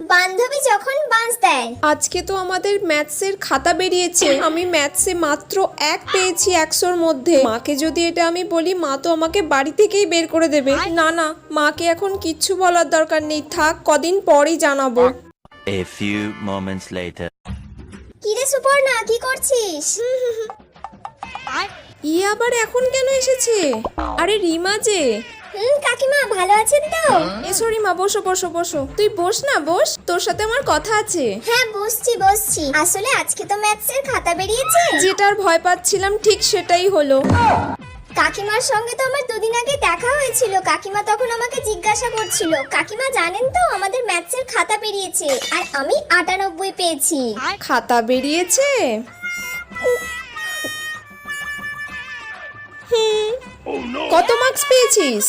বান্ধবী যখন বাঁশ দেয়। আজকে তো আমাদের ম্যাথসের খাতা বেরিয়েছে, আমি ম্যাথসে মাত্র 1 পেয়েছি 100-র মধ্যে। মাকে যদি এটা আমি বলি, মা তো আমাকে বাড়ি থেকেই বের করে দেবে। না না, মাকে এখন কিচ্ছু বলার দরকার নেই, থাক, কদিন পরেই জানাবো। A few moments later. কিরে সুপর্ণা, কি করছিস? আবার এখন কেন এসেছে? আরে রিমা যে। কাকিমা ভালো আছেন তো? এসো রিমা, বসো বসো বসো। তুই বস না, বস, তোর সাথে আমার কথা আছে। হ্যাঁ বসছি। আসলে আজকে তো ম্যাথসের খাতা বেরিয়েছে। যেটার ভয় পাচ্ছিলাম ঠিক সেটাই হলো। কাকিমার সঙ্গে তো আমার দুদিন আগে দেখা হয়েছিল। কাকিমা তখন আমাকে জিজ্ঞাসা করছিল, কাকিমা জানেন তো আমাদের ম্যাথসের খাতা বেরিয়েছে, আর আমি 98 পেয়েছি। খাতা বেরিয়েছে? কত মার্কস পেয়েছিস?